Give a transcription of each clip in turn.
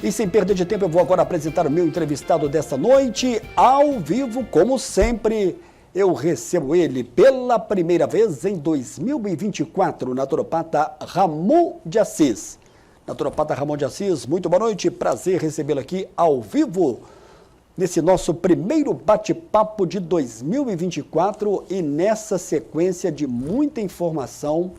E sem perder de tempo, eu vou agora apresentar o meu entrevistado desta noite, ao vivo, como sempre. Eu recebo ele pela primeira vez em 2024, o naturopata Ramon de Assis. Naturopata Ramon de Assis, muito boa noite, prazer recebê-lo aqui ao vivo, nesse nosso primeiro bate-papo de 2024 e nessa sequência de muita informação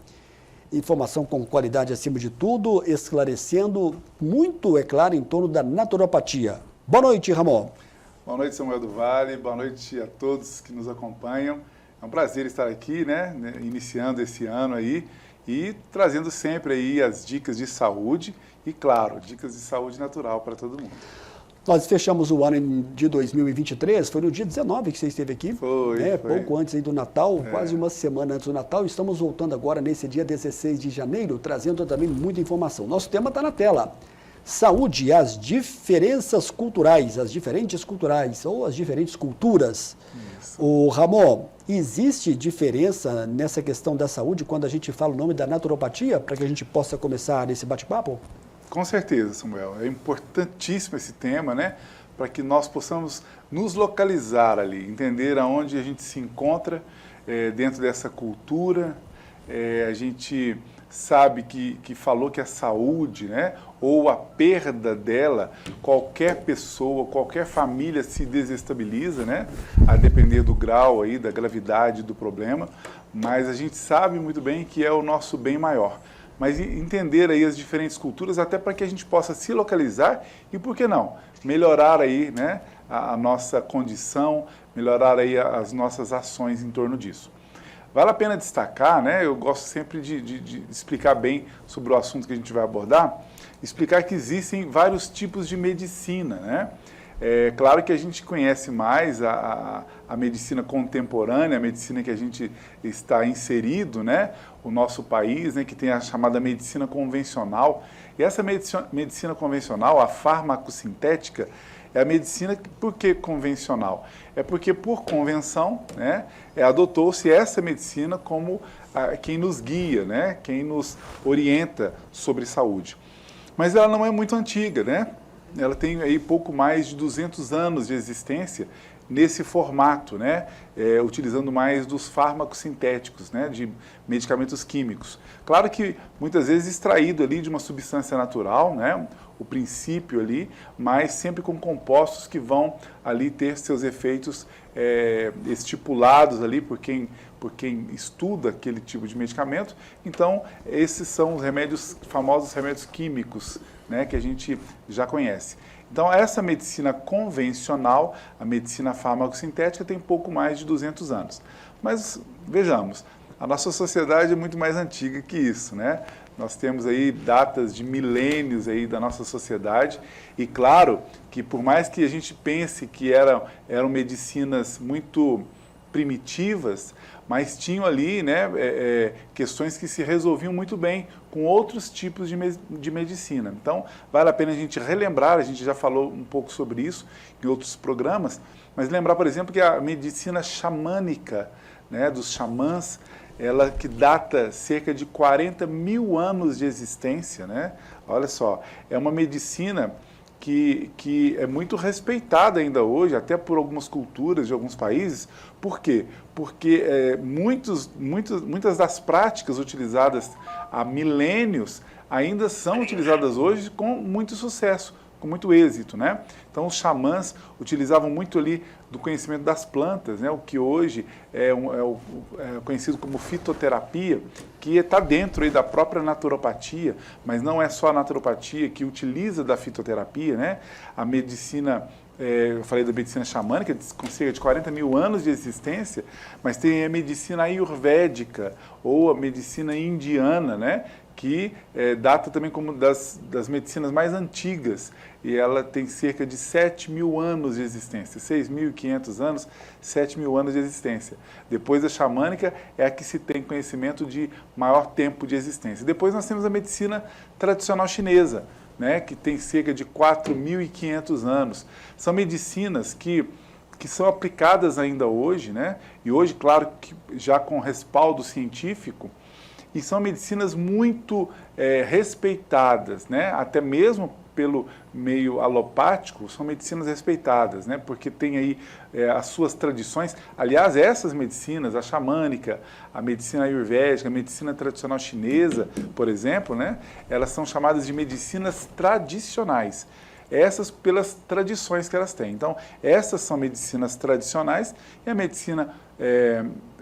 com qualidade acima de tudo, esclarecendo muito, é claro, em torno da naturopatia. Boa noite, Ramon. Boa noite, Samuel do Vale, boa noite a todos que nos acompanham. É um prazer estar aqui, né, iniciando esse ano aí e trazendo sempre aí as dicas de saúde e, claro, dicas de saúde natural para todo mundo. Nós fechamos o ano de 2023, foi no dia 19 que você esteve aqui. Foi. Pouco antes aí do Natal, quase uma semana antes do Natal. Estamos voltando agora nesse dia 16 de janeiro, trazendo também muita informação. Nosso tema está na tela. Saúde e as diferenças culturais, as diferentes culturais ou as diferentes culturas. Isso. O Ramon, existe diferença nessa questão da saúde quando a gente fala o nome da naturopatia, para que a gente possa começar esse bate-papo? Com certeza, Samuel. É importantíssimo esse tema, né? Para que nós possamos nos localizar ali, entender aonde a gente se encontra dentro dessa cultura. A gente sabe que falou que a saúde, né, ou a perda dela, qualquer pessoa, qualquer família se desestabiliza, né, a depender do grau aí, da gravidade do problema, mas a gente sabe muito bem que é o nosso bem maior. Mas entender aí as diferentes culturas até para que a gente possa se localizar e, por que não, melhorar aí, né, a nossa condição, melhorar aí as nossas ações em torno disso. Vale a pena destacar, né, eu gosto sempre de explicar bem sobre o assunto que a gente vai abordar, explicar que existem vários tipos de medicina, né? É claro que a gente conhece mais a medicina contemporânea, a medicina que a gente está inserido, né? O nosso país, né? Que tem a chamada medicina convencional. E essa medicina convencional, a farmacosintética, é a medicina, por que convencional? É porque, por convenção, né, adotou-se essa medicina como quem nos guia, né, quem nos orienta sobre saúde. Mas ela não é muito antiga, né? Ela tem aí pouco mais de 200 anos de existência nesse formato, né, utilizando mais dos fármacos sintéticos, né, de medicamentos químicos. Claro que muitas vezes extraído ali de uma substância natural, né, o princípio ali, mas sempre com compostos que vão ali ter seus efeitos estipulados ali por quem estuda aquele tipo de medicamento. Então, esses são os remédios, famosos remédios químicos, né, que a gente já conhece. Então, essa medicina convencional, a medicina farmacosintética, tem pouco mais de 200 anos. Mas, vejamos, a nossa sociedade é muito mais antiga que isso, né? Nós temos aí datas de milênios aí da nossa sociedade e, claro, que por mais que a gente pense que eram medicinas muito primitivas, mas tinham ali, né, questões que se resolviam muito bem com outros tipos de medicina. Então, vale a pena a gente relembrar, a gente já falou um pouco sobre isso em outros programas, mas lembrar, por exemplo, que a medicina xamânica, né, dos xamãs, ela que data cerca de 40 mil anos de existência, né? Olha só, é uma medicina que é muito respeitada ainda hoje, até por algumas culturas de alguns países. Por quê? Porque muitas das práticas utilizadas há milênios ainda são utilizadas hoje com muito sucesso, com muito êxito, né? Então, os xamãs utilizavam muito ali do conhecimento das plantas, né? O que hoje é conhecido como fitoterapia, que está dentro aí da própria naturopatia, mas não é só a naturopatia que utiliza da fitoterapia, né? A medicina, eu falei da medicina xamânica, com cerca de 40 mil anos de existência, mas tem a medicina ayurvédica ou a medicina indiana, né? Que data também como das medicinas mais antigas, e ela tem cerca de 7 mil anos de existência, 6.500 anos, 7 mil anos de existência. Depois da xamânica é a que se tem conhecimento de maior tempo de existência. Depois nós temos a medicina tradicional chinesa, né, que tem cerca de 4.500 anos. São medicinas que são aplicadas ainda hoje, né, e hoje, claro, que já com respaldo científico, e são medicinas muito respeitadas, né? Até mesmo pelo meio alopático, são medicinas respeitadas, né? Porque tem aí as suas tradições. Aliás, essas medicinas, a xamânica, a medicina ayurvédica, a medicina tradicional chinesa, por exemplo, né? Elas são chamadas de medicinas tradicionais. Essas pelas tradições que elas têm. Então, essas são medicinas tradicionais e a medicina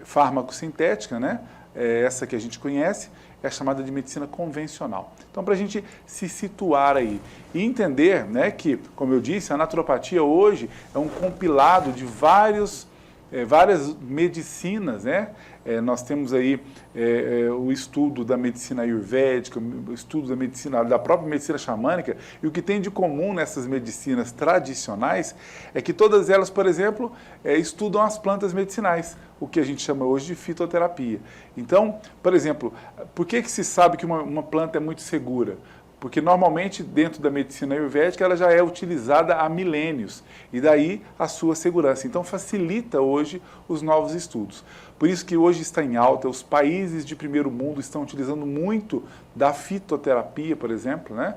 farmacosintética, né? Essa que a gente conhece, é chamada de medicina convencional. Então, para a gente se situar aí e entender, né, que, como eu disse, a naturopatia hoje é um compilado de várias medicinas, né? Nós temos aí o estudo da medicina ayurvédica, o estudo da própria medicina xamânica, e o que tem de comum nessas medicinas tradicionais é que todas elas, por exemplo, estudam as plantas medicinais, o que a gente chama hoje de fitoterapia. Então, por exemplo, por que se sabe que uma planta é muito segura? Porque normalmente dentro da medicina ayurvédica ela já é utilizada há milênios, e daí a sua segurança. Então facilita hoje os novos estudos. Por isso que hoje está em alta, os países de primeiro mundo estão utilizando muito da fitoterapia, por exemplo, né?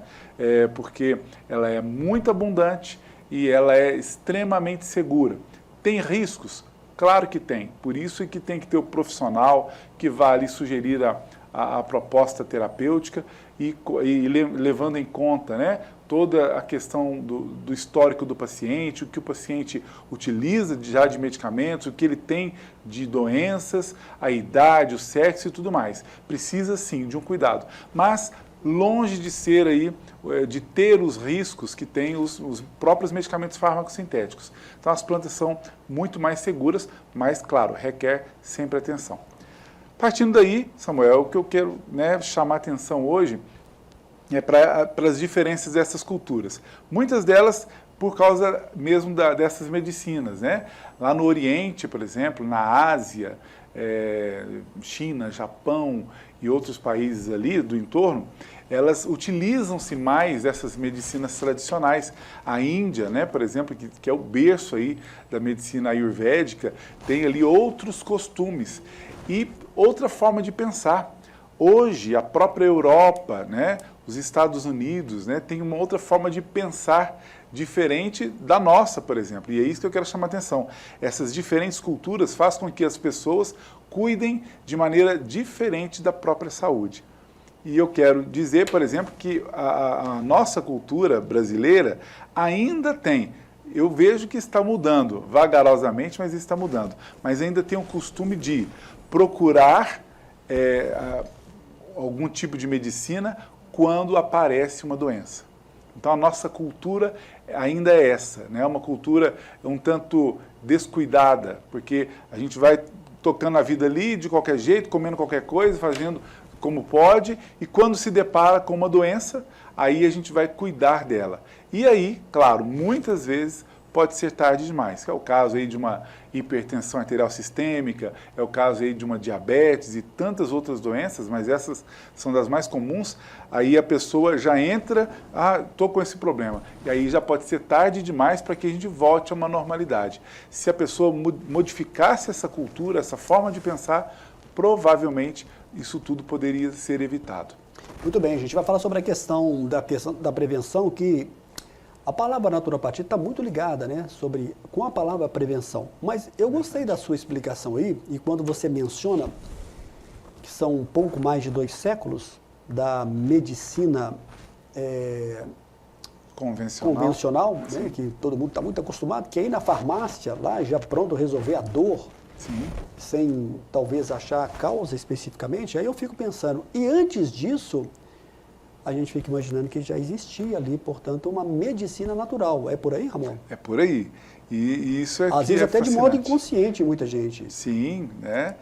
Porque ela é muito abundante e ela é extremamente segura. Tem riscos? Claro que tem. Por isso é que tem que ter o profissional que vai ali sugerir a proposta terapêutica e levando em conta, né, toda a questão do histórico do paciente, o que o paciente utiliza já de medicamentos, o que ele tem de doenças, a idade, o sexo e tudo mais. Precisa sim de um cuidado, mas longe de ser aí, de ter os riscos que tem os próprios medicamentos farmacosintéticos. Então as plantas são muito mais seguras, mas claro, requer sempre atenção. Partindo daí, Samuel, o que eu quero, né, chamar a atenção hoje é para as diferenças dessas culturas. Muitas delas por causa mesmo dessas medicinas, né? Lá no Oriente, por exemplo, na Ásia, China, Japão e outros países ali do entorno, elas utilizam-se mais dessas medicinas tradicionais. A Índia, né, por exemplo, que é o berço aí da medicina ayurvédica, tem ali outros costumes e outra forma de pensar. Hoje, a própria Europa, né, os Estados Unidos, né, tem uma outra forma de pensar diferente da nossa, por exemplo. E é isso que eu quero chamar a atenção. Essas diferentes culturas fazem com que as pessoas cuidem de maneira diferente da própria saúde. E eu quero dizer, por exemplo, que a nossa cultura brasileira ainda tem, eu vejo que está mudando, vagarosamente, mas está mudando, mas ainda tem o costume de procurar algum tipo de medicina quando aparece uma doença. Então a nossa cultura ainda é essa, né? Uma cultura um tanto descuidada, porque a gente vai tocando a vida ali de qualquer jeito, comendo qualquer coisa, fazendo como pode, e quando se depara com uma doença, aí a gente vai cuidar dela. E aí, claro, muitas vezes pode ser tarde demais, que é o caso aí de uma hipertensão arterial sistêmica, é o caso aí de uma diabetes e tantas outras doenças, mas essas são das mais comuns. Aí a pessoa já entra, estou com esse problema, e aí já pode ser tarde demais para que a gente volte a uma normalidade. Se a pessoa modificasse essa cultura, essa forma de pensar, provavelmente isso tudo poderia ser evitado. Muito bem, a gente vai falar sobre a questão da prevenção, que a palavra naturopatia está muito ligada, né, com a palavra prevenção. Mas eu gostei da sua explicação aí, e quando você menciona que são um pouco mais de 2 séculos da medicina convencional, né, que todo mundo está muito acostumado, que aí na farmácia, lá já pronto resolver a dor, sim, sem talvez achar a causa especificamente, aí eu fico pensando, e antes disso, a gente fica imaginando que já existia ali, portanto, uma medicina natural. É por aí, Ramon? É por aí. E isso é às vezes até fascinante. De modo inconsciente, muita gente. Sim, né?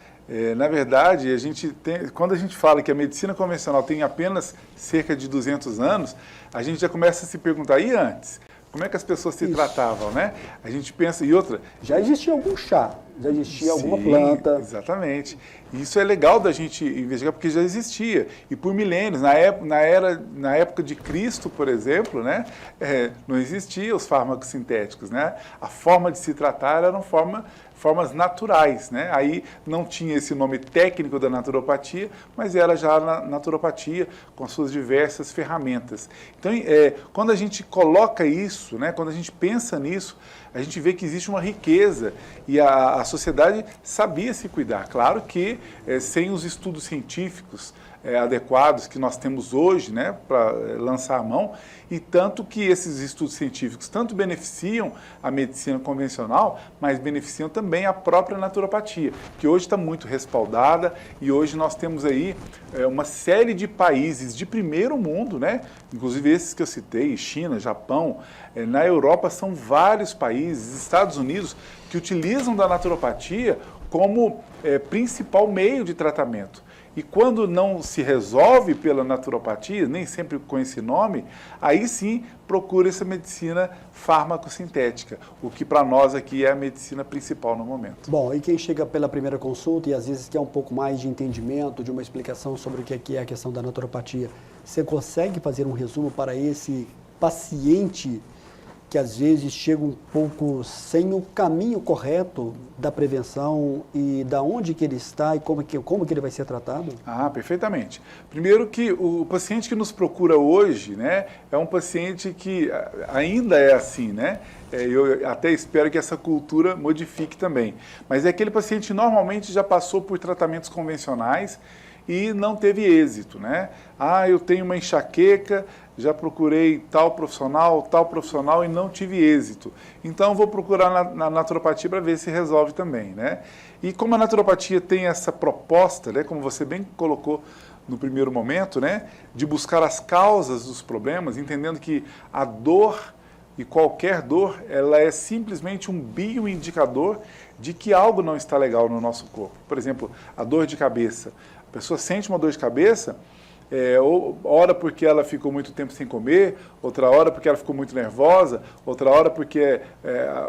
Na verdade, a gente quando a gente fala que a medicina convencional tem apenas cerca de 200 anos, a gente já começa a se perguntar, e antes? Como é que as pessoas se tratavam, né? A gente pensa, e outra... Já existia algum chá, já existia alguma planta. Exatamente. E isso é legal da gente investigar, porque já existia. E por milênios, na época de Cristo, por exemplo, né? Não existiam os fármacos sintéticos, né? A forma de se tratar era uma forma formas naturais, né? Aí não tinha esse nome técnico da naturopatia, mas era já a naturopatia com suas diversas ferramentas. Então, quando a gente coloca isso, né? Quando a gente pensa nisso, a gente vê que existe uma riqueza e a sociedade sabia se cuidar. Claro que sem os estudos científicos adequados que nós temos hoje, né, para lançar a mão, e tanto que esses estudos científicos tanto beneficiam a medicina convencional, mas beneficiam também a própria naturopatia, que hoje está muito respaldada e hoje nós temos aí uma série de países de primeiro mundo, né, inclusive esses que eu citei, China, Japão, na Europa são vários países, Estados Unidos, que utilizam da naturopatia como principal meio de tratamento. E quando não se resolve pela naturopatia, nem sempre com esse nome, aí sim procura essa medicina fármaco-sintética, o que para nós aqui é a medicina principal no momento. Bom, e quem chega pela primeira consulta e às vezes quer um pouco mais de entendimento, de uma explicação sobre o que é a questão da naturopatia, você consegue fazer um resumo para esse paciente que às vezes chega um pouco sem o caminho correto da prevenção e da onde que ele está e como que ele vai ser tratado? Ah, perfeitamente. Primeiro que o paciente que nos procura hoje, né, é um paciente que ainda é assim, né? Eu até espero que essa cultura modifique também. Mas é aquele paciente que normalmente já passou por tratamentos convencionais e não teve êxito, né? Ah, eu tenho uma enxaqueca, já procurei tal profissional e não tive êxito. Então vou procurar na naturopatia para ver se resolve também, né? E como a naturopatia tem essa proposta, né, como você bem colocou no primeiro momento, né, de buscar as causas dos problemas, entendendo que a dor e qualquer dor, ela é simplesmente um bioindicador de que algo não está legal no nosso corpo. Por exemplo, a dor de cabeça. A pessoa sente uma dor de cabeça, hora porque ela ficou muito tempo sem comer, outra hora porque ela ficou muito nervosa, outra hora porque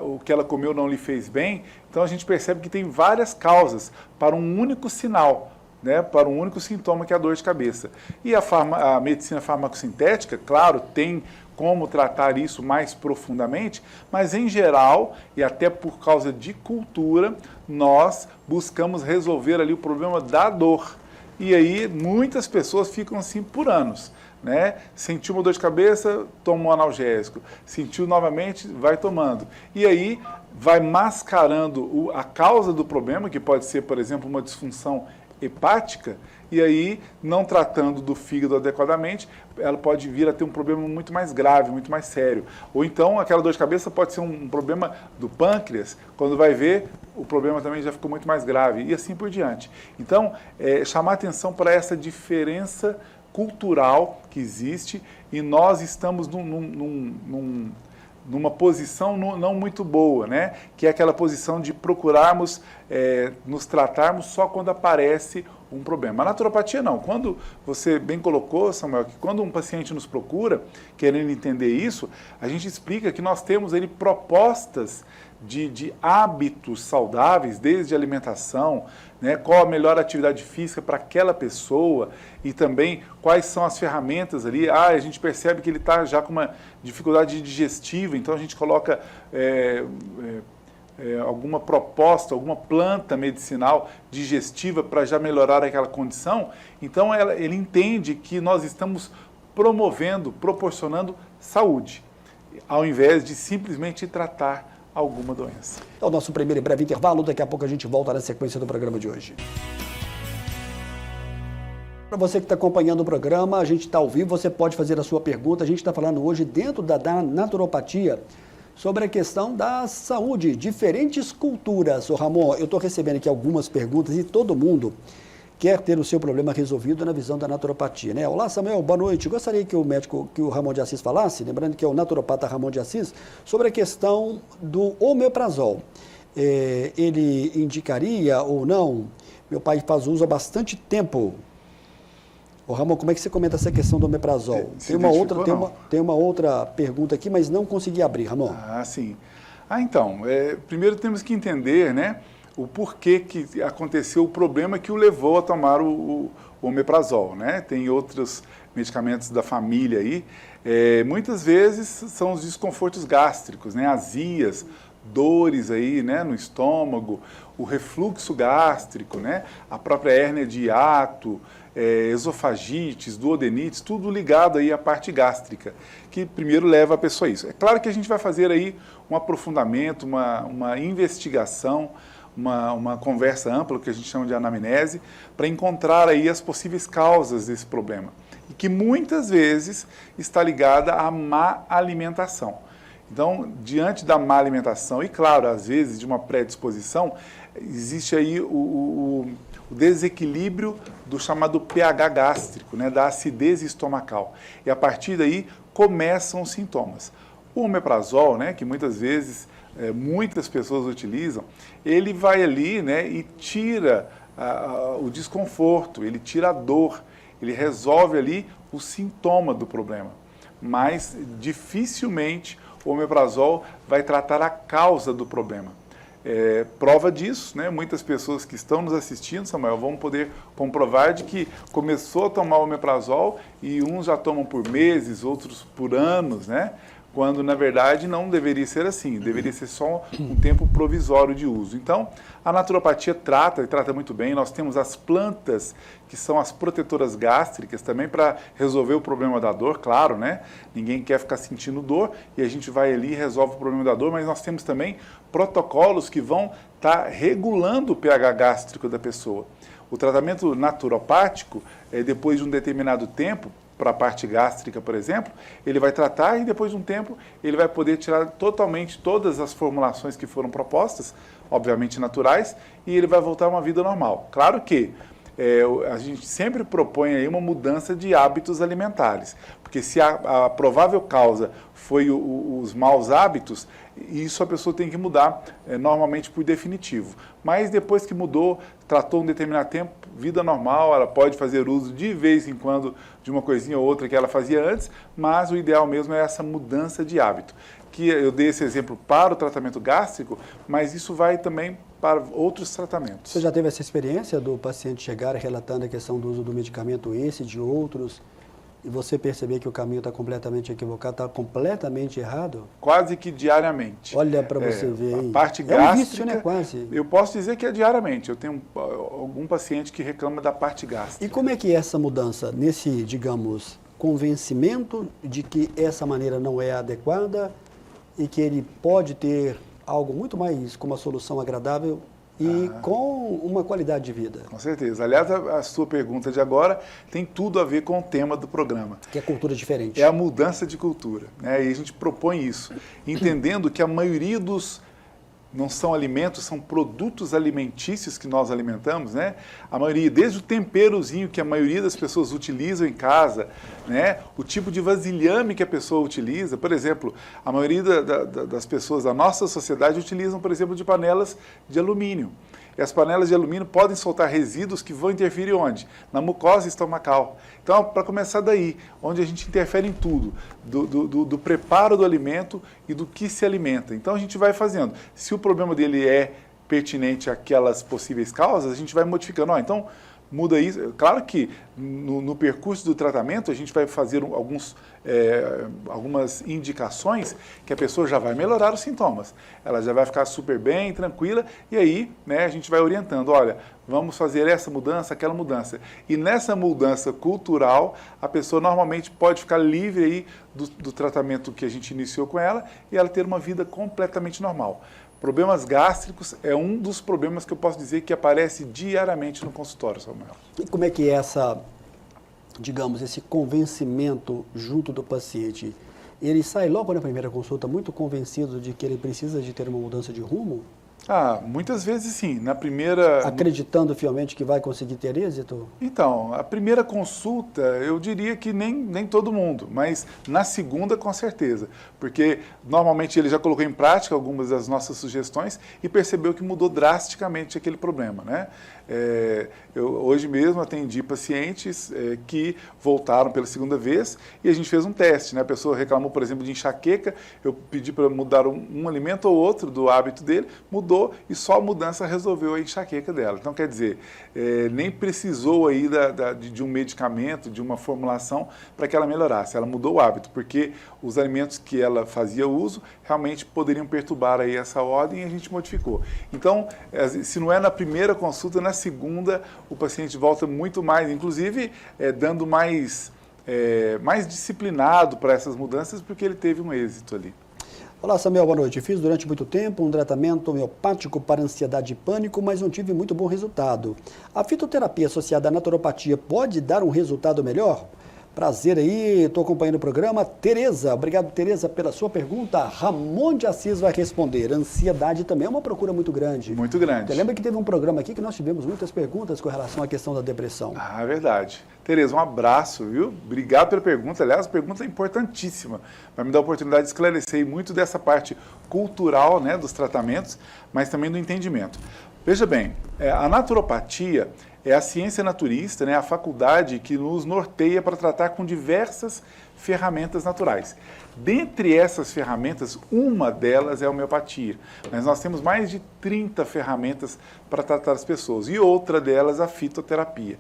o que ela comeu não lhe fez bem. Então a gente percebe que tem várias causas para um único sinal, né, para um único sintoma, que é a dor de cabeça. E a medicina farmacosintética, claro, tem como tratar isso mais profundamente, mas em geral, e até por causa de cultura, nós buscamos resolver ali o problema da dor. E aí muitas pessoas ficam assim por anos, né? Sentiu uma dor de cabeça, toma um analgésico. Sentiu novamente, vai tomando. E aí vai mascarando a causa do problema, que pode ser, por exemplo, uma disfunção hepática, e aí, não tratando do fígado adequadamente, ela pode vir a ter um problema muito mais grave, muito mais sério. Ou então, aquela dor de cabeça pode ser um problema do pâncreas, quando vai ver, o problema também já ficou muito mais grave, e assim por diante. Então, chamar atenção para essa diferença cultural que existe, e nós estamos numa posição não muito boa, né? Que é aquela posição de procurarmos nos tratarmos só quando aparece um problema. A naturopatia não. Quando você bem colocou, Samuel, que quando um paciente nos procura, querendo entender isso, a gente explica que nós temos ali propostas de hábitos saudáveis, desde alimentação, né, qual a melhor atividade física para aquela pessoa e também quais são as ferramentas ali. A gente percebe que ele está já com uma dificuldade digestiva, então a gente coloca alguma proposta, alguma planta medicinal digestiva para já melhorar aquela condição. Então ele entende que nós estamos proporcionando saúde, ao invés de simplesmente tratar alguma doença. É o nosso primeiro e breve intervalo, daqui a pouco a gente volta na sequência do programa de hoje. Para você que está acompanhando o programa, a gente está ao vivo, você pode fazer a sua pergunta. A gente está falando hoje dentro da naturopatia sobre a questão da saúde, diferentes culturas. Ô Ramon, eu estou recebendo aqui algumas perguntas e todo mundo quer ter o seu problema resolvido na visão da naturopatia, né? Olá, Samuel, boa noite. Gostaria que o Ramon de Assis falasse, lembrando que é o naturopata Ramon de Assis, sobre a questão do omeprazol. Ele indicaria ou não? Meu pai faz uso há bastante tempo. Ô Ramon, como é que você comenta essa questão do omeprazol? Tem uma outra pergunta aqui, mas não consegui abrir, Ramon. Ah, sim. Então, primeiro temos que entender, né, o porquê que aconteceu o problema que o levou a tomar o omeprazol, né? Tem outros medicamentos da família aí. Muitas vezes são os desconfortos gástricos, né, azias, dores aí, né, no estômago, o refluxo gástrico, né, a própria hérnia de hiato, esofagites, duodenites, tudo ligado aí à parte gástrica, que primeiro leva a pessoa a isso. É claro que a gente vai fazer aí um aprofundamento, uma investigação, uma conversa ampla, que a gente chama de anamnese, para encontrar aí as possíveis causas desse problema, e que muitas vezes está ligada à má alimentação. Então, diante da má alimentação, e claro, às vezes de uma predisposição, existe aí o desequilíbrio do chamado pH gástrico, né, da acidez estomacal. E a partir daí começam os sintomas. O omeprazol, né, que muitas vezes muitas pessoas utilizam, ele vai ali, né, e tira o desconforto, ele tira a dor, ele resolve ali o sintoma do problema. Mas dificilmente o omeprazol vai tratar a causa do problema. Prova disso, né? Muitas pessoas que estão nos assistindo, Samuel, vão poder comprovar de que começou a tomar o omeprazol e uns já tomam por meses, outros por anos, né? Quando, na verdade, não deveria ser assim, deveria ser só um tempo provisório de uso. Então, a naturopatia trata, e trata muito bem. Nós temos as plantas, que são as protetoras gástricas, também para resolver o problema da dor, claro, né? Ninguém quer ficar sentindo dor, e a gente vai ali e resolve o problema da dor, mas nós temos também protocolos que vão estar regulando o pH gástrico da pessoa. O tratamento naturopático, depois de um determinado tempo, para a parte gástrica, por exemplo, ele vai tratar e depois de um tempo ele vai poder tirar totalmente todas as formulações que foram propostas, obviamente naturais, e ele vai voltar a uma vida normal. Claro que a gente sempre propõe aí uma mudança de hábitos alimentares, porque se a provável causa foi os maus hábitos, isso a pessoa tem que mudar normalmente por definitivo. Mas depois que mudou, tratou um determinado tempo, vida normal, ela pode fazer uso de vez em quando de uma coisinha ou outra que ela fazia antes, mas o ideal mesmo é essa mudança de hábito. Que eu dei esse exemplo para o tratamento gástrico, mas isso vai também para outros tratamentos. Você já teve essa experiência do paciente chegar relatando a questão do uso do medicamento esse, de outros, e você perceber que o caminho está completamente equivocado, está completamente errado? Quase que diariamente. Olha para você ver, hein? A parte gástrica, um vício, né, quase. Eu posso dizer que é diariamente. Eu tenho algum paciente que reclama da parte gástrica. E como é que é essa mudança nesse, digamos, convencimento de que essa maneira não é adequada e que ele pode ter algo muito mais com uma solução agradável e com uma qualidade de vida? Com certeza. Aliás, a sua pergunta de agora tem tudo a ver com o tema do programa. Que é cultura diferente. É a mudança de cultura, né? E a gente propõe isso, entendendo que a maioria não são alimentos, são produtos alimentícios que nós alimentamos, né? A maioria, desde o temperozinho que a maioria das pessoas utilizam em casa, né? O tipo de vasilhame que a pessoa utiliza, por exemplo, a maioria das pessoas da nossa sociedade utilizam, por exemplo, de panelas de alumínio. E as panelas de alumínio podem soltar resíduos que vão interferir onde? Na mucosa estomacal. Então, para começar daí, onde a gente interfere em tudo, do preparo do alimento e do que se alimenta. Então, a gente vai fazendo. Se o problema dele é pertinente àquelas possíveis causas, a gente vai modificando. Então, muda isso. Claro que no percurso do tratamento a gente vai fazer algumas indicações que a pessoa já vai melhorar os sintomas. Ela já vai ficar super bem, tranquila, e aí, né, a gente vai orientando, olha, vamos fazer essa mudança, aquela mudança. E nessa mudança cultural, a pessoa normalmente pode ficar livre aí do tratamento que a gente iniciou com ela e ela ter uma vida completamente normal. Problemas gástricos é um dos problemas que eu posso dizer que aparece diariamente no consultório, Samuel. E como é que é digamos, esse convencimento junto do paciente? Ele sai logo na primeira consulta muito convencido de que ele precisa de ter uma mudança de rumo? Muitas vezes sim. Na primeira... Acreditando fielmente que vai conseguir ter êxito? Então, a primeira consulta, eu diria que nem todo mundo, mas na segunda, com certeza. Porque, normalmente, ele já colocou em prática algumas das nossas sugestões e percebeu que mudou drasticamente aquele problema, né? Eu hoje mesmo atendi pacientes que voltaram pela segunda vez e a gente fez um teste, né? A pessoa reclamou, por exemplo, de enxaqueca, eu pedi para mudar um alimento ou outro do hábito dele, mudou mudou e só a mudança resolveu a enxaqueca dela. Então, quer dizer, nem precisou aí de um medicamento, de uma formulação para que ela melhorasse. Ela mudou o hábito, porque os alimentos que ela fazia uso realmente poderiam perturbar aí essa ordem e a gente modificou. Então, se não é na primeira consulta, na segunda o paciente volta muito mais, inclusive dando mais disciplinado para essas mudanças, porque ele teve um êxito ali. Olá, Samuel, boa noite. Fiz durante muito tempo um tratamento homeopático para ansiedade e pânico, mas não tive muito bom resultado. A fitoterapia associada à naturopatia pode dar um resultado melhor? Prazer aí, estou acompanhando o programa. Tereza, obrigado, Tereza, pela sua pergunta. Ramon de Assis vai responder. Ansiedade também é uma procura muito grande. Muito grande. Você lembra que teve um programa aqui que nós tivemos muitas perguntas com relação à questão da depressão? Ah, é verdade. Tereza, um abraço, viu? Obrigado pela pergunta. Aliás, a pergunta é importantíssima. Vai me dar a oportunidade de esclarecer muito dessa parte cultural, né, dos tratamentos, mas também do entendimento. Veja bem, a naturopatia é a ciência naturista, né, a faculdade que nos norteia para tratar com diversas ferramentas naturais. Dentre essas ferramentas, uma delas é a homeopatia. Mas nós temos mais de 30 ferramentas para tratar as pessoas. E outra delas, a fitoterapia.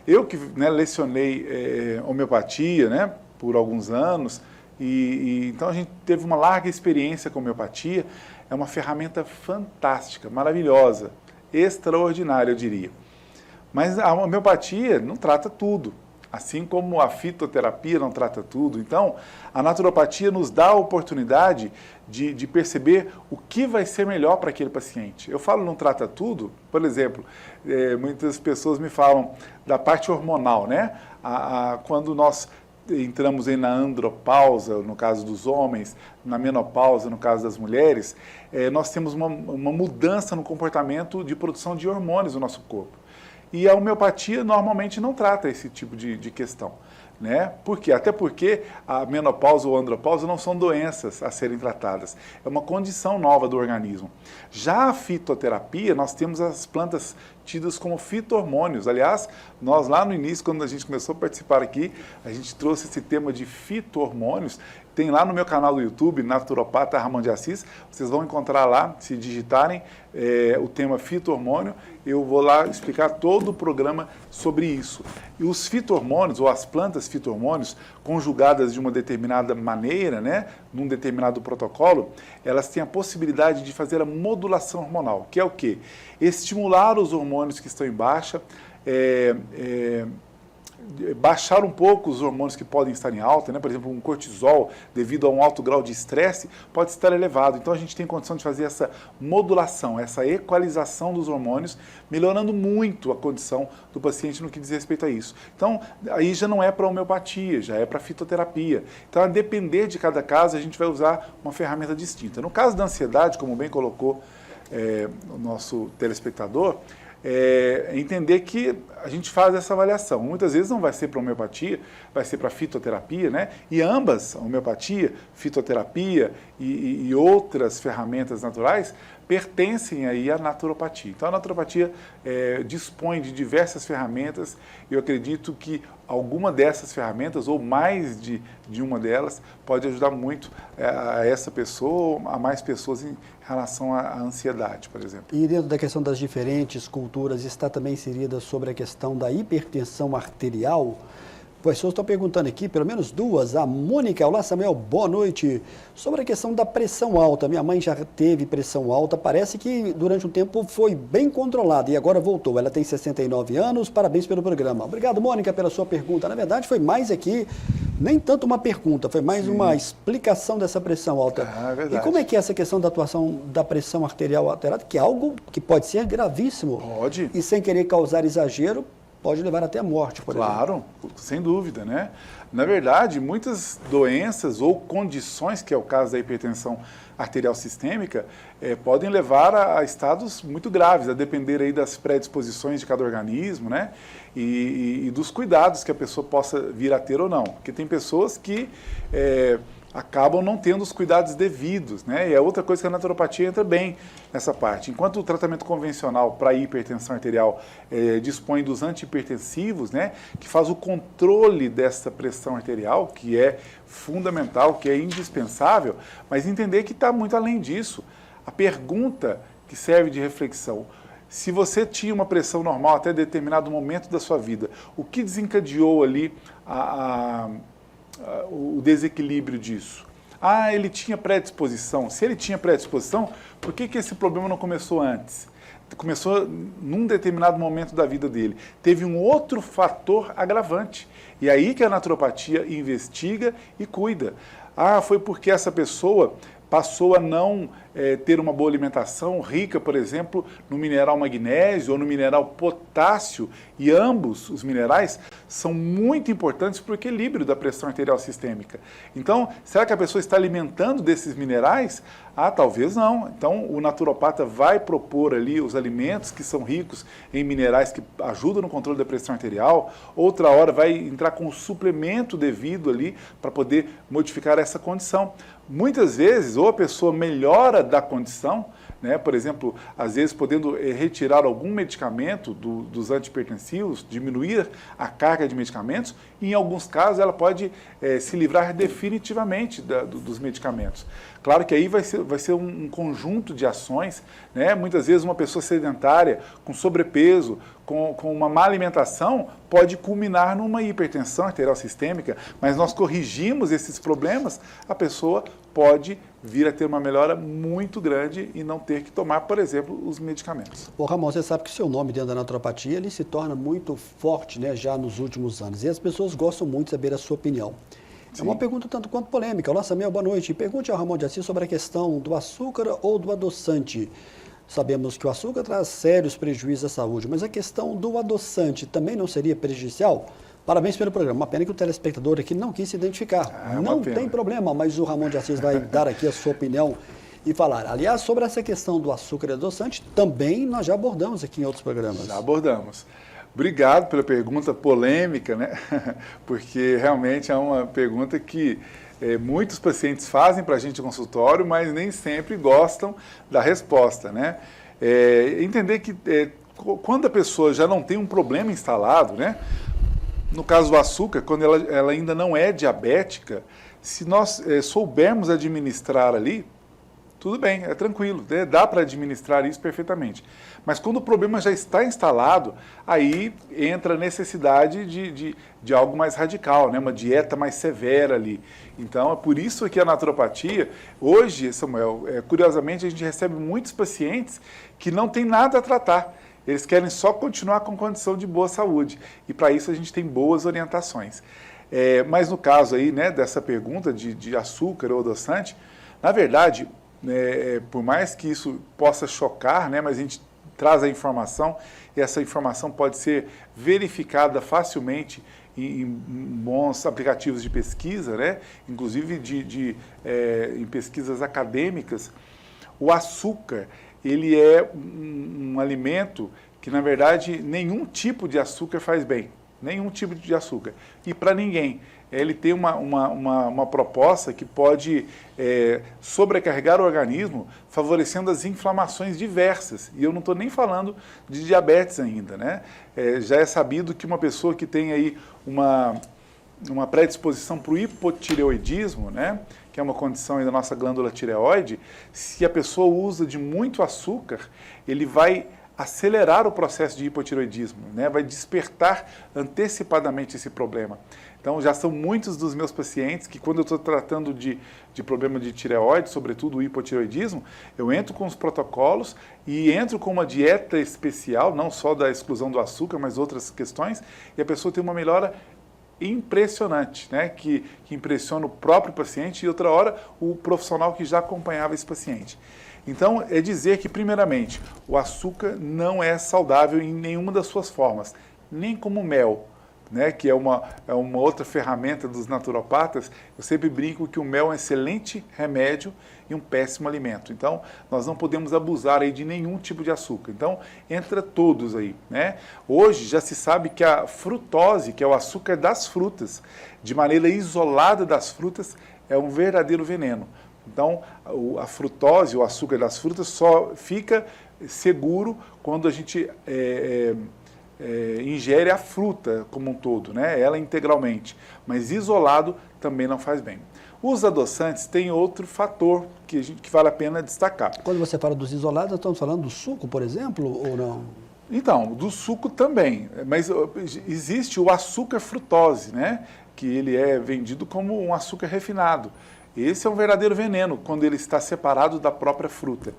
Eu que lecionei homeopatia, né, por alguns anos, então a gente teve uma larga experiência com homeopatia. É uma ferramenta fantástica, maravilhosa, extraordinária, eu diria. Mas a homeopatia não trata tudo, assim como a fitoterapia não trata tudo. Então, a naturopatia nos dá a oportunidade de perceber o que vai ser melhor para aquele paciente. Eu falo não trata tudo, por exemplo, muitas pessoas me falam da parte hormonal, né? Quando nós entramos aí na andropausa, no caso dos homens, na menopausa, no caso das mulheres, nós temos uma mudança no comportamento de produção de hormônios no nosso corpo. E a homeopatia normalmente não trata esse tipo de questão, né? Por quê? Até porque a menopausa ou a andropausa não são doenças a serem tratadas, é uma condição nova do organismo. Já a fitoterapia, nós temos as plantas tidas como fito-hormônios. Aliás, nós lá no início, quando a gente começou a participar aqui, a gente trouxe esse tema de fito-hormônios. Tem lá no meu canal do YouTube, Naturopata Ramon de Assis, vocês vão encontrar lá, se digitarem o tema fito-hormônio, eu vou lá explicar todo o programa sobre isso. E os fito-hormônios, ou as plantas fito-hormônios, conjugadas de uma determinada maneira, né, num determinado protocolo, elas têm a possibilidade de fazer a modulação hormonal, que é o quê? Estimular os hormônios que estão em baixa, baixar um pouco os hormônios que podem estar em alta, né? Por exemplo, um cortisol, devido a um alto grau de estresse, pode estar elevado. Então, a gente tem condição de fazer essa modulação, essa equalização dos hormônios, melhorando muito a condição do paciente no que diz respeito a isso. Então, aí já não é para homeopatia, já é para fitoterapia. Então, a depender de cada caso, a gente vai usar uma ferramenta distinta. No caso da ansiedade, como bem colocou o nosso telespectador, entender que a gente faz essa avaliação. Muitas vezes não vai ser para homeopatia, vai ser para fitoterapia, né? E ambas, a homeopatia, fitoterapia e outras ferramentas naturais, pertencem aí à naturopatia. Então, a naturopatia dispõe de diversas ferramentas. Eu acredito que alguma dessas ferramentas, ou mais de uma delas, pode ajudar muito a essa pessoa, a mais pessoas em relação à ansiedade, por exemplo. E dentro da questão das diferentes culturas, está também inserida sobre a questão da hipertensão arterial. Pessoas estão perguntando aqui, pelo menos duas. A Mônica, olá Samuel, boa noite. Sobre a questão da pressão alta, minha mãe já teve pressão alta, parece que durante um tempo foi bem controlada e agora voltou. Ela tem 69 anos, parabéns pelo programa. Obrigado, Mônica, pela sua pergunta. Na verdade, foi mais aqui, nem tanto uma pergunta, foi mais uma explicação dessa pressão alta. É verdade. E como é que é essa questão da atuação da pressão arterial alterada, que é algo que pode ser gravíssimo. Pode. E sem querer causar exagero, pode levar até a morte, por exemplo. Claro, sem dúvida, né? Na verdade, muitas doenças ou condições, que é o caso da hipertensão arterial sistêmica, podem levar a estados muito graves, a depender aí das predisposições de cada organismo, né? E dos cuidados que a pessoa possa vir a ter ou não. Porque tem pessoas que acabam não tendo os cuidados devidos, né? E é outra coisa que a naturopatia entra bem nessa parte. Enquanto o tratamento convencional para hipertensão arterial dispõe dos antihipertensivos, né? Que faz o controle dessa pressão arterial, que é fundamental, que é indispensável, mas entender que está muito além disso. A pergunta que serve de reflexão. Se você tinha uma pressão normal até determinado momento da sua vida, o que desencadeou ali o desequilíbrio disso? Ah, ele tinha predisposição. Se ele tinha predisposição, por que esse problema não começou antes? Começou num determinado momento da vida dele. Teve um outro fator agravante. E aí que a naturopatia investiga e cuida. Ah, foi porque essa pessoa passou a não ter uma boa alimentação rica, por exemplo, no mineral magnésio ou no mineral potássio, e ambos os minerais são muito importantes para o equilíbrio da pressão arterial sistêmica. Então, será que a pessoa está alimentando desses minerais? Ah, talvez não. Então, o naturopata vai propor ali os alimentos que são ricos em minerais que ajudam no controle da pressão arterial. Outra hora vai entrar com o suplemento devido ali para poder modificar essa condição. Muitas vezes, ou a pessoa melhora da condição, né? Por exemplo, às vezes podendo retirar algum medicamento dos antihipertensivos, diminuir a carga de medicamentos, e em alguns casos ela pode se livrar definitivamente dos medicamentos. Claro que aí vai ser um conjunto de ações, né? Muitas vezes uma pessoa sedentária, com sobrepeso, com uma má alimentação, pode culminar numa hipertensão arterial sistêmica, mas nós corrigimos esses problemas, a pessoa pode vir a ter uma melhora muito grande e não ter que tomar, por exemplo, os medicamentos. Ô Ramon, você sabe que o seu nome dentro da naturopatia ele se torna muito forte, né, já nos últimos anos, e as pessoas gostam muito de saber a sua opinião. Sim. É uma pergunta tanto quanto polêmica. Olá, Samuel, boa noite. Pergunte ao Ramon de Assis sobre a questão do açúcar ou do adoçante. Sabemos que o açúcar traz sérios prejuízos à saúde, mas a questão do adoçante também não seria prejudicial? Parabéns pelo programa. Uma pena que o telespectador aqui não quis se identificar. Não tem problema, mas o Ramon de Assis vai dar aqui a sua opinião e falar. Aliás, sobre essa questão do açúcar e adoçante, também nós já abordamos aqui em outros programas. Já abordamos. Obrigado pela pergunta polêmica, né? Porque realmente é uma pergunta que muitos pacientes fazem para a gente no consultório, mas nem sempre gostam da resposta, né? Entender que quando a pessoa já não tem um problema instalado, né? No caso do açúcar, quando ela ainda não é diabética, se nós soubermos administrar ali, tudo bem, é tranquilo, né? Dá para administrar isso perfeitamente. Mas quando o problema já está instalado, aí entra a necessidade de algo mais radical, né? Uma dieta mais severa ali. Então, é por isso que a naturopatia, hoje, Samuel, curiosamente, a gente recebe muitos pacientes que não tem nada a tratar. Eles querem só continuar com condição de boa saúde. E para isso a gente tem boas orientações. Mas no caso aí, né, dessa pergunta de açúcar ou adoçante, na verdade, por mais que isso possa chocar, né, mas a gente traz a informação e essa informação pode ser verificada facilmente em bons aplicativos de pesquisa, né, inclusive em pesquisas acadêmicas. O açúcar, ele é um alimento que, na verdade, nenhum tipo de açúcar faz bem. Nenhum tipo de açúcar. E para ninguém. Ele tem uma proposta que pode sobrecarregar o organismo, favorecendo as inflamações diversas. E eu não estou nem falando de diabetes ainda, né? Já é sabido que uma pessoa que tem aí uma predisposição para o hipotireoidismo, né, que é uma condição aí da nossa glândula tireoide, se a pessoa usa de muito açúcar, ele vai acelerar o processo de hipotireoidismo, né, vai despertar antecipadamente esse problema. Então, já são muitos dos meus pacientes que, quando eu estou tratando de problema de tireoide, sobretudo o hipotireoidismo, eu entro com os protocolos e entro com uma dieta especial, não só da exclusão do açúcar, mas outras questões, e a pessoa tem uma melhora impressionante, né? Que impressiona o próprio paciente e outra hora o profissional que já acompanhava esse paciente. Então, é dizer que, primeiramente, o açúcar não é saudável em nenhuma das suas formas, nem como mel, né? Que é uma outra ferramenta dos naturopatas. Eu sempre brinco que o mel é um excelente remédio e um péssimo alimento. Então, nós não podemos abusar aí de nenhum tipo de açúcar. Então, entra todos aí, né? Hoje já se sabe que a frutose, que é o açúcar das frutas, de maneira isolada das frutas, é um verdadeiro veneno. Então, a frutose, o açúcar das frutas, só fica seguro quando a gente ingere a fruta como um todo, né? Ela integralmente, mas isolado também não faz bem. Os adoçantes têm outro fator que vale a pena destacar. Quando você fala dos isolados, nós estamos falando do suco, por exemplo, ou não? Então, do suco também, mas existe o açúcar frutose, né? Que ele é vendido como um açúcar refinado. Esse é um verdadeiro veneno quando ele está separado da própria fruta.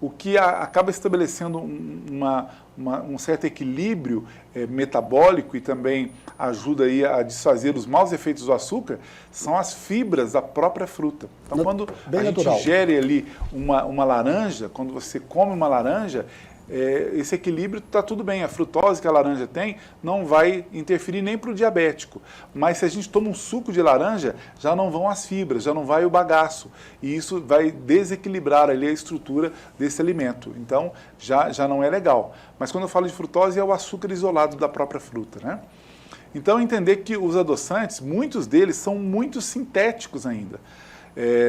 O que acaba estabelecendo um certo equilíbrio metabólico e também ajuda aí a desfazer os maus efeitos do açúcar são as fibras da própria fruta. Então, quando a gente ingere ali uma laranja, quando você come uma laranja, esse equilíbrio está tudo bem. A frutose que a laranja tem não vai interferir nem para o diabético. Mas se a gente toma um suco de laranja, já não vão as fibras, já não vai o bagaço. E isso vai desequilibrar ali a estrutura desse alimento. Então, já não é legal. Mas quando eu falo de frutose, é o açúcar isolado da própria fruta, né? Então, entender que os adoçantes, muitos deles são muito sintéticos ainda.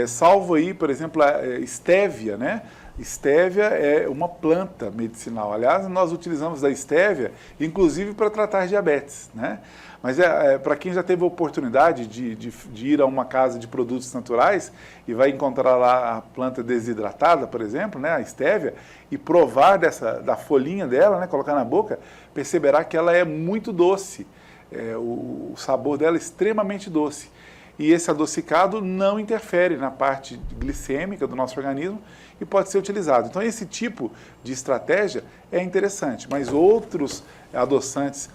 Salvo aí, por exemplo, a estévia, né? Estévia é uma planta medicinal. Aliás, nós utilizamos a estévia, inclusive, para tratar diabetes, né? Mas para quem já teve a oportunidade de ir a uma casa de produtos naturais e vai encontrar lá a planta desidratada, por exemplo, né, a estévia, e provar da folhinha dela, né, colocar na boca, perceberá que ela é muito doce. O sabor dela é extremamente doce. E esse adocicado não interfere na parte glicêmica do nosso organismo e pode ser utilizado. Então, esse tipo de estratégia é interessante, mas outros adoçantes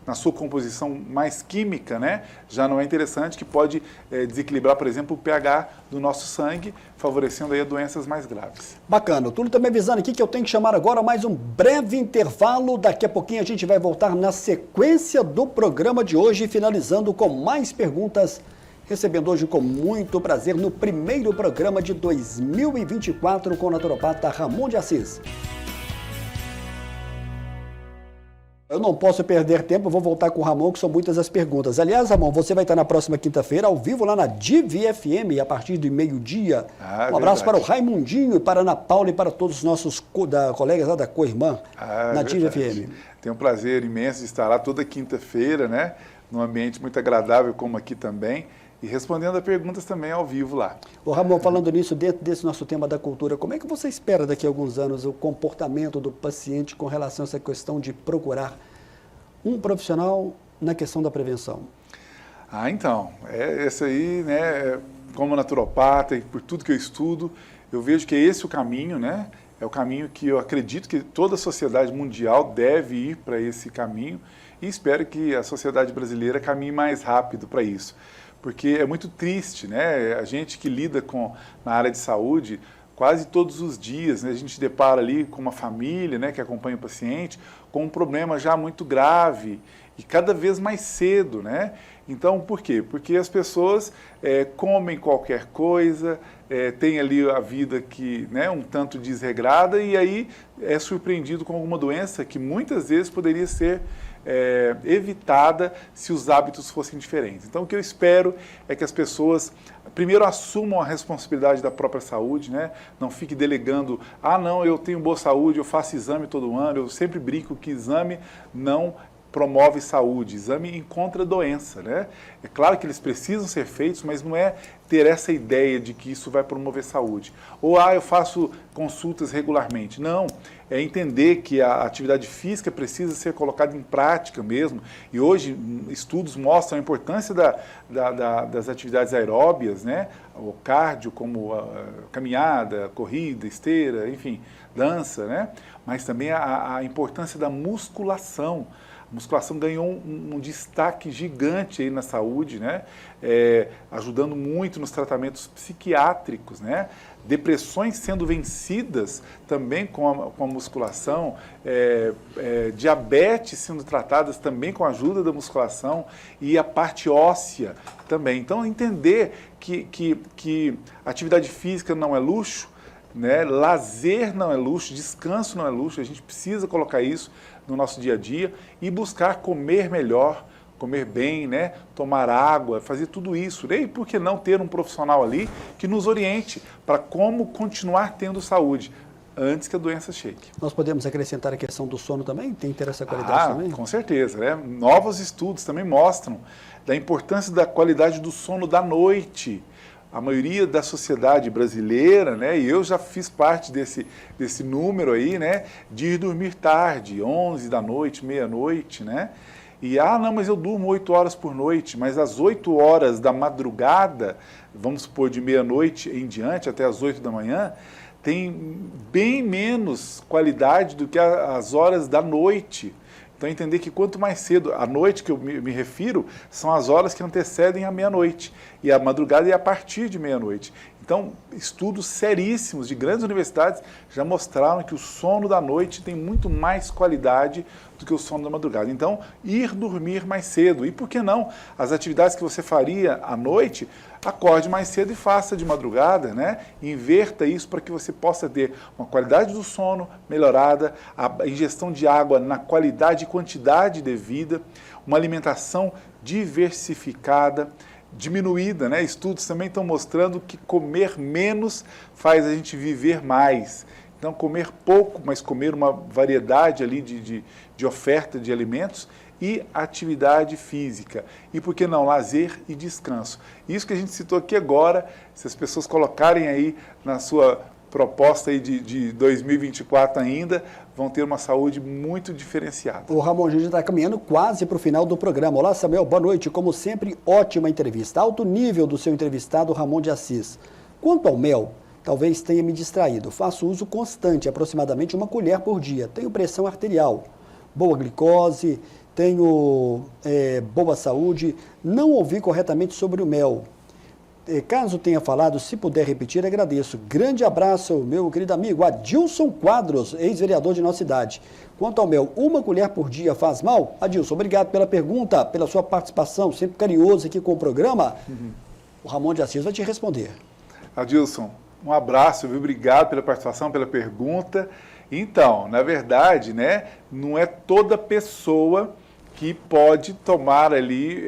na sua composição mais química, né, já não é interessante, que pode desequilibrar, por exemplo, o pH do nosso sangue, favorecendo aí doenças mais graves. Bacana. Tudo também avisando aqui que eu tenho que chamar agora mais um breve intervalo. Daqui a pouquinho a gente vai voltar na sequência do programa de hoje, finalizando com mais perguntas, recebendo hoje com muito prazer no primeiro programa de 2024 com o naturopata Ramon de Assis. Eu não posso perder tempo, eu vou voltar com o Ramon, que são muitas as perguntas. Aliás, Ramon, você vai estar na próxima quinta-feira, ao vivo, lá na Div FM, a partir de meio-dia. Um abraço para o Raimundinho, para a Ana Paula e para todos os nossos colegas lá da Co-Irmã, na Div FM. Tenho um prazer imenso de estar lá toda quinta-feira, né? Num ambiente muito agradável, como aqui também. E respondendo a perguntas também ao vivo lá. Ô Ramon, falando nisso, dentro desse nosso tema da cultura, como é que você espera daqui a alguns anos o comportamento do paciente com relação a essa questão de procurar um profissional na questão da prevenção? Então, esse aí, né, como naturopata e por tudo que eu estudo, eu vejo que é esse o caminho, né? É o caminho que eu acredito que toda a sociedade mundial deve ir para esse caminho e espero que a sociedade brasileira caminhe mais rápido para isso. Porque é muito triste, né? A gente que lida na área de saúde, quase todos os dias, né, a gente depara ali com uma família, né, que acompanha o paciente, com um problema já muito grave e cada vez mais cedo, né? Então, por quê? Porque as pessoas comem qualquer coisa, tem ali a vida que, né, um tanto desregrada e aí é surpreendido com alguma doença que muitas vezes poderia ser evitada se os hábitos fossem diferentes. Então, o que eu espero é que as pessoas, primeiro, assumam a responsabilidade da própria saúde, né? Não fique delegando, não, eu tenho boa saúde, eu faço exame todo ano, eu sempre brinco que exame não promove saúde, exame encontra doença, né? É claro que eles precisam ser feitos, mas não é ter essa ideia de que isso vai promover saúde. Ou, eu faço consultas regularmente. Não, é entender que a atividade física precisa ser colocada em prática mesmo. E hoje, estudos mostram a importância das atividades aeróbias, né? O cardio, como caminhada, corrida, esteira, enfim, dança, né? Mas também a importância da musculação. A musculação ganhou um destaque gigante aí na saúde, né? Ajudando muito nos tratamentos psiquiátricos, né? Depressões sendo vencidas também com a musculação, diabetes sendo tratadas também com a ajuda da musculação e a parte óssea também. Então, entender que atividade física não é luxo, né? Lazer não é luxo, descanso não é luxo, a gente precisa colocar isso no nosso dia a dia e buscar comer melhor, comer bem, né? Tomar água, fazer tudo isso. E por que não ter um profissional ali que nos oriente para como continuar tendo saúde? antes que a doença chegue. Nós podemos acrescentar a questão do sono também? Tem que ter essa qualidade também? Com certeza, né? Novos estudos também mostram da importância da qualidade do sono da noite. A maioria da sociedade brasileira, né, e eu já fiz parte desse número aí, né, de ir dormir tarde, 11 da noite, meia-noite, né? E, não, mas eu durmo 8 horas por noite, mas às 8 horas da madrugada, vamos supor de meia-noite em diante, até às 8 da manhã, tem bem menos qualidade do que as horas da noite. Então, entender que quanto mais cedo, a noite que eu me refiro, são as horas que antecedem a meia-noite. E a madrugada é a partir de meia-noite. Então, estudos seríssimos de grandes universidades já mostraram que o sono da noite tem muito mais qualidade do que o sono da madrugada. Então, ir dormir mais cedo. E por que não? As atividades que você faria à noite, acorde mais cedo e faça de madrugada, né? Inverta isso para que você possa ter uma qualidade do sono melhorada, a ingestão de água na qualidade e quantidade devida, uma alimentação diversificada, diminuída, né? Estudos também estão mostrando que comer menos faz a gente viver mais. Então, comer pouco, mas comer uma variedade ali de oferta de alimentos e atividade física. E por que não? Lazer e descanso. Isso que a gente citou aqui agora, se as pessoas colocarem aí na sua proposta aí de 2024 ainda, vão ter uma saúde muito diferenciada. O Ramon, a gente está caminhando quase para o final do programa. Olá, Samuel, boa noite. Como sempre, ótima entrevista. Alto nível do seu entrevistado, Ramon de Assis. Quanto ao mel, talvez tenha me distraído. Faço uso constante, aproximadamente 1 colher por dia. Tenho pressão arterial, boa glicose, tenho boa saúde. Não ouvi corretamente sobre o mel. Caso tenha falado, se puder repetir, agradeço. Grande abraço, meu querido amigo Adilson Quadros, ex-vereador de nossa cidade. Quanto ao mel, 1 colher por dia faz mal? Adilson, obrigado pela pergunta, pela sua participação, sempre carinhoso aqui com o programa. O Ramon de Assis vai te responder. Adilson, um abraço, viu? Obrigado pela participação, pela pergunta. Então, na verdade, né, não é toda pessoa que pode tomar ali,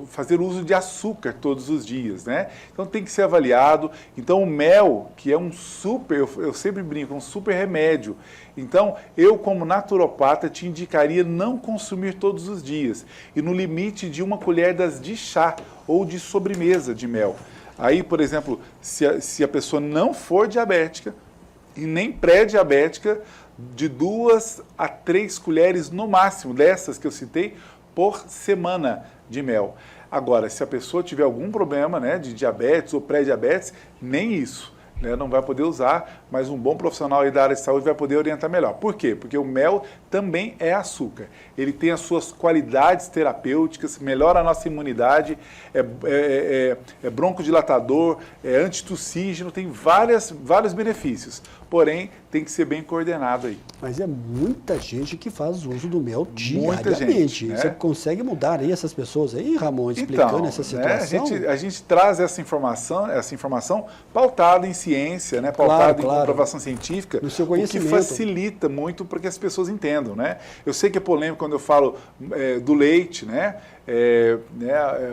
fazer uso de açúcar todos os dias, né? Então tem que ser avaliado. Então o mel, que é um super, eu sempre brinco, um super remédio. Então eu como naturopata te indicaria não consumir todos os dias e no limite de 1 colher de chá ou de sobremesa de mel. Aí, por exemplo, se a pessoa não for diabética e nem pré-diabética, de 2 a 3 colheres no máximo, dessas que eu citei, por semana de mel. Agora, se a pessoa tiver algum problema, né, de diabetes ou pré-diabetes, nem isso, né, não vai poder usar, mas um bom profissional aí da área de saúde vai poder orientar melhor. Por quê? Porque o mel também é açúcar. Ele tem as suas qualidades terapêuticas, melhora a nossa imunidade, é broncodilatador, é antitussígeno, tem vários benefícios. Porém, tem que ser bem coordenado aí. Mas é muita gente que faz uso do mel Muita diariamente. gente, né? Você consegue mudar aí essas pessoas aí, Ramon, explicando então, essa situação? Né, a gente traz essa informação pautada em ciência, né, pautada em comprovação científica, no seu o que conhecimento. facilita muito para que as pessoas entendam, né? Eu sei que é polêmico quando eu falo do leite, né?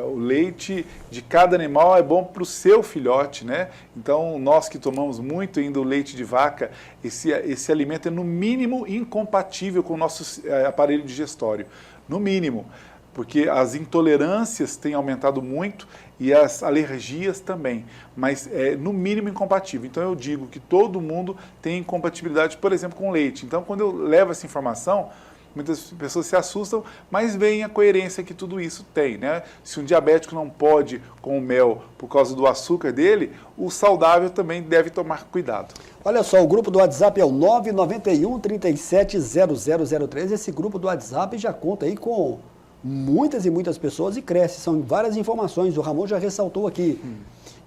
O leite de cada animal é bom para o seu filhote, né? Então, nós que tomamos muito ainda o leite de vaca, esse alimento é no mínimo incompatível com o nosso aparelho digestório, no mínimo, porque as intolerâncias têm aumentado muito e as alergias também, mas é no mínimo incompatível. Então eu digo que todo mundo tem incompatibilidade, por exemplo, com leite. Então quando eu levo essa informação, muitas pessoas se assustam, mas veem a coerência que tudo isso tem, né? Se um diabético não pode com o mel por causa do açúcar dele, o saudável também deve tomar cuidado. Olha só, o grupo do WhatsApp é o 991 370003. Esse grupo do WhatsApp já conta aí com muitas e muitas pessoas e cresce. São várias informações, o Ramon já ressaltou aqui.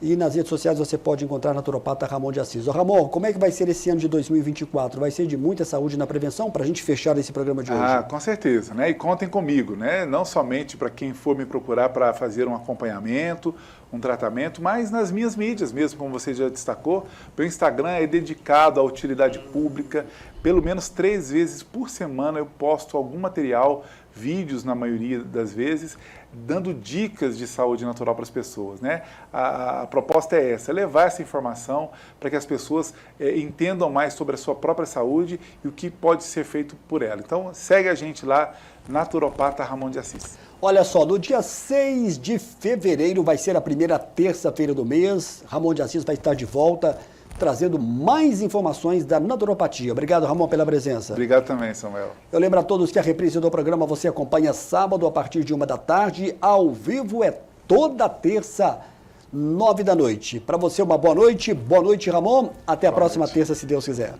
E nas redes sociais você pode encontrar naturopata Ramon de Assis. Ô Ramon, como é que vai ser esse ano de 2024? Vai ser de muita saúde na prevenção para a gente fechar esse programa de hoje? Com certeza, né? E contem comigo, né? Não somente para quem for me procurar para fazer um acompanhamento, um tratamento, mas nas minhas mídias mesmo, como você já destacou. Meu Instagram é dedicado à utilidade pública. Pelo menos 3 vezes por semana eu posto algum material vídeos, na maioria das vezes, dando dicas de saúde natural para as pessoas, né? A proposta é essa, levar essa informação para que as pessoas entendam mais sobre a sua própria saúde e o que pode ser feito por ela. Então, segue a gente lá, Naturopata Ramon de Assis. Olha só, no dia 6 de fevereiro vai ser a primeira terça-feira do mês. Ramon de Assis vai estar de volta, trazendo mais informações da naturopatia. Obrigado, Ramon, pela presença. Obrigado também, Samuel. Eu lembro a todos que a reprise do programa você acompanha sábado a partir de 13h, ao vivo é toda terça, 21h. Para você, uma boa noite, Ramon. Até a próxima terça, se Deus quiser.